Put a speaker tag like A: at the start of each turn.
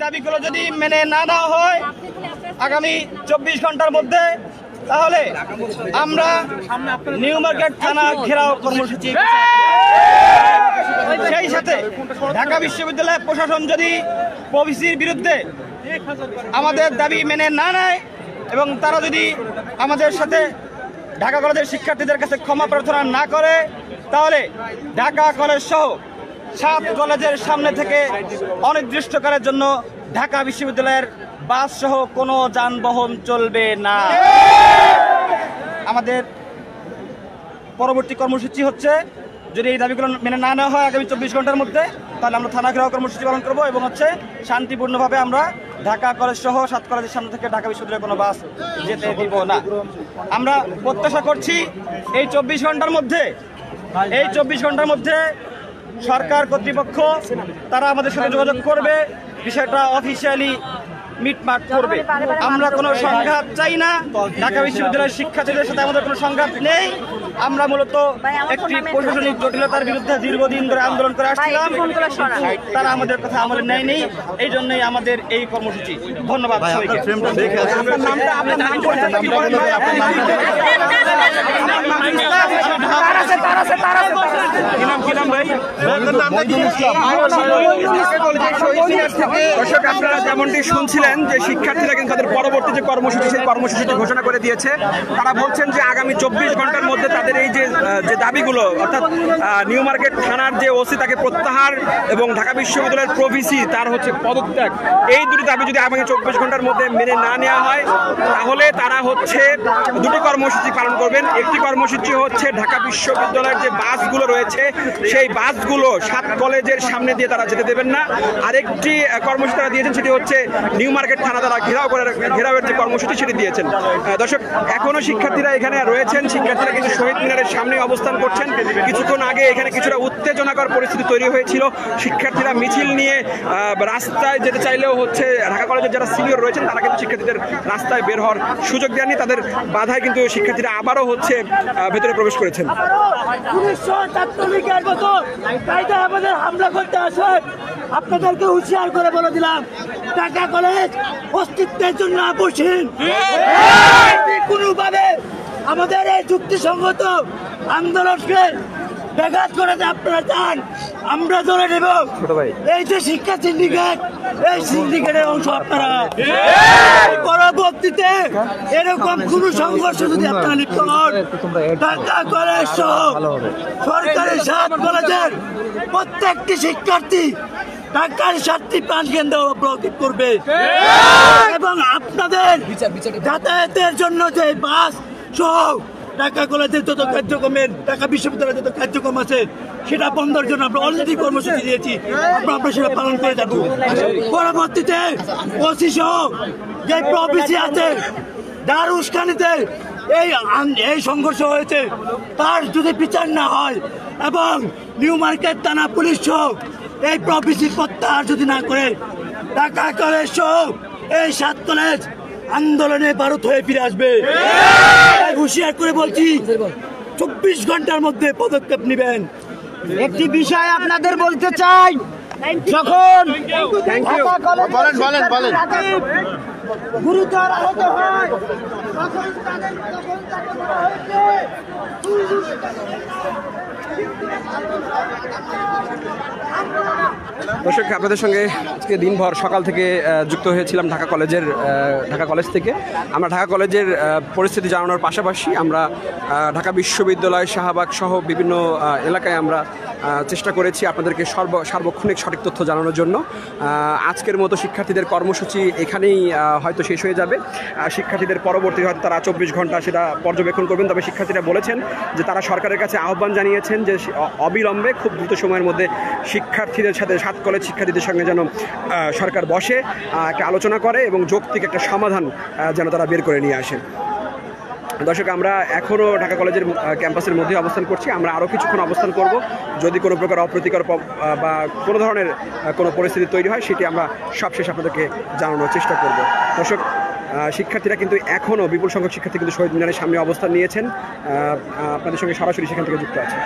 A: দাবিগুলো যদি মেনে না নেওয়া হয় আগামী 24 ঘন্টার মধ্যে, তাহলে আমরা নিউ মার্কেট থানা ঘেরাও কর্মসূচি, সেই সাথে ঢাকা বিশ্ববিদ্যালয় প্রশাসন যদি প্রভিসির বিরুদ্ধে আমাদের দাবি মেনে না নেয় এবং তারা যদি আমাদের সাথে ঢাকা কলেজের শিক্ষার্থীদের কাছে ক্ষমা প্রার্থনা না করে, তাহলে ঢাকা কলেজ সহ 7 কলেজের সামনে থেকে অনির্দিষ্টকালের জন্য ঢাকা বিশ্ববিদ্যালয়ের বাস সহ কোনো যানবাহন চলবে না। আমাদের পরবর্তী কর্মসূচি হচ্ছে, যদি এই দাবিগুলো মেনে না নেওয়া হয় আগামী 24 ঘন্টার মধ্যে, তাহলে আমরা থানা ঘেরাও কর্মসূচি পালন করবো এবং হচ্ছে শান্তিপূর্ণভাবে আমরা ঢাকা কলেজ সহ 7 কলেজের সামনে থেকে ঢাকা বিশ্ববিদ্যালয়ের কোনো বাস যেতে দিব না। আমরা প্রত্যাশা করছি এই 24 ঘন্টার মধ্যে সরকার কর্তৃপক্ষ তারা আমাদের সাথে যোগাযোগ করবে, বিষয়টা অফিসিয়ালি মিটমাট করবে। আমরা কোনো সংঘাত চাই না, ঢাকা বিশ্ববিদ্যালয়ের শিক্ষার্থীদের সাথে আমাদের কোনো সংঘাত নেই। আমরা মূলত একটি প্রশাসনিক জটিলতার বিরুদ্ধে দীর্ঘদিন ধরে আন্দোলন করে আসছিলাম, তারা আমাদের কথা আমলে নেয়নি, এই জন্যই আমাদের এই কর্মসূচি। ধন্যবাদ সবাইকে।
B: আপনারা যেমনটি শুনছিলেন যে শিক্ষার্থীরা কিন্তু তাদের পরবর্তী যে কর্মসূচি সেই কর্মসূচিটি ঘোষণা করে দিয়েছে। তারা বলছেন যে আগামী 24 ঘন্টার মধ্যে তাদের এই যে দাবিগুলো, অর্থাৎ নিউ মার্কেট থানার যে ওসি তাকে প্রত্যাহার এবং ঢাকা বিশ্ববিদ্যালয়ের প্রভিসি তার হচ্ছে পদত্যাগ, এই দুটি দাবি যদি আগামী 24 ঘন্টার মধ্যে মেনে না নেওয়া হয়, তাহলে তারা হচ্ছে দুটি কর্মসূচি পালন করবেন। একটি কর্মসূচি হচ্ছে ঢাকা বিশ্ববিদ্যালয়ের যে বাসগুলো রয়েছে সেই বাসগুলো 7 কলেজের সামনে দিয়ে তারা যেতে দেবেন না। আরেকটি কর্মসূচি তারা দিয়েছেন, সেটি হচ্ছে নিউ মার্কেট থানা তারা ঘেরাওয়ের যে কর্মসূচি সেটি দিয়েছেন। দর্শক, এখনো শিক্ষার্থীরা এখানে রয়েছেন, শিক্ষার্থীরা কিন্তু শহীদ মিনারের সামনে অবস্থান করছেন। কিছুক্ষণ আগে এখানে কিছুটা উত্তেজনাকর পরিস্থিতি তৈরি হয়েছিল, শিক্ষার্থীরা মিছিল নিয়ে রাস্তায় যেতে চাইলেও হচ্ছে ঢাকা কলেজের যারা সিনিয়র রয়েছেন তারা কিন্তু শিক্ষার্থীদের রাস্তায় বের হওয়ার সুযোগ দেননি, তাদের বাধায় কিন্তু শিক্ষার্থীরা আবারও হচ্ছে ভেতরে প্রবেশ করেছেন।
C: আমাদের হামলা করতে আসে, আপনাদেরকে হুঁশিয়ার করে বলে দিলাম ঢাকা কলেজ অস্তিত্বের জন্য আপসহীন। কোনোভাবে আমাদের এই যুক্তিসঙ্গত আন্দোলনকে ব্যাঘাত করাতে আপনারা চান, আমরা ধরে নেব। এই যে শিক্ষা সিন্ডিকেট, এই সিন্ডিকেটের অংশ আপনারা। পরবর্তীতে এরকম কোন সংঘর্ষ যদি আপনারা লিপ্ত হন, ঢাকা কলেজ সহ সরকারি 7 কলেজের প্রত্যেকটি শিক্ষার্থী ঢাকার 7টি প্রাণ কেন্দ্র অবরোধ করবে এবং আপনাদের যাতায়াতের জন্য যে বাস সহ ঢাকা কলেজের যত কার্যক্রমের, ঢাকা বিশ্ববিদ্যালয়ের যত কার্যক্রম আছে সেটা বন্ধের জন্য আমরা অলরেডি কর্মসূচি দিয়েছি, আমরা সেটা পালন করে যাব। পরবর্তীতে ওসি সহ যে প্রভিসি আছে যার উস্কানিতে এই সংঘর্ষ হয়েছে তার যদি বিচার না হয় এবং নিউ মার্কেট থানা পুলিশ সহ এই প্রভিসি প্রত্যাহার যদি না করে, ঢাকা কলেজ সহ এই 7 কলেজ আন্দোলনে ভারত হয়ে ফিরে আসবে। হুঁশিয়ার করে বলছি, 24 ঘন্টার মধ্যে পদক্ষেপ নেবেন।
A: একটি বিষয় আপনাদের বলতে চাই, যখন
C: গুরুতর আহত হয় তখন
B: দর্শক, আপনাদের সঙ্গে আজকে দিনভর সকাল থেকে যুক্ত হয়েছিলাম ঢাকা কলেজ থেকে। আমরা ঢাকা কলেজের পরিস্থিতি জানানোর পাশাপাশি আমরা ঢাকা বিশ্ববিদ্যালয়, শাহবাগ সহ বিভিন্ন এলাকায় আমরা চেষ্টা করেছি আপনাদেরকে সার্বক্ষণিক সঠিক তথ্য জানানোর জন্য। আজকের মতো শিক্ষার্থীদের কর্মসূচি এখানেই হয়তো শেষ হয়ে যাবে। শিক্ষার্থীদের পরবর্তী হয়তো তারা 24 ঘন্টা সেটা পর্যবেক্ষণ করবেন। তবে শিক্ষার্থীরা বলেছেন যে তারা সরকারের কাছে আহ্বান জানিয়েছেন যে অবিলম্বে খুব দ্রুত সময়ের মধ্যে শিক্ষার্থীদের সাথে 7 কলেজ শিক্ষার্থীদের সঙ্গে যেন সরকার বসে একটা আলোচনা করে এবং যৌক্তিক একটা সমাধান যেন তারা বের করে নিয়ে আসে। দর্শক, আমরা এখনও ঢাকা কলেজের ক্যাম্পাসের মধ্যে অবস্থান করছি। আমরা আরও কিছুক্ষণ অবস্থান করব। যদি কোনো প্রকার অপ্রীতিকর বা কোনো ধরনের কোনো পরিস্থিতি তৈরি হয় সেটি আমরা সবশেষ আপনাদেরকে জানানোর চেষ্টা করব। দর্শক, শিক্ষার্থীরা কিন্তু এখনও বিপুল সংখ্যক শিক্ষার্থী কিন্তু শহীদ মিনারের সামনে অবস্থান নিয়েছেন। আপনাদের সঙ্গে সরাসরি সেখান থেকে যুক্ত আছে।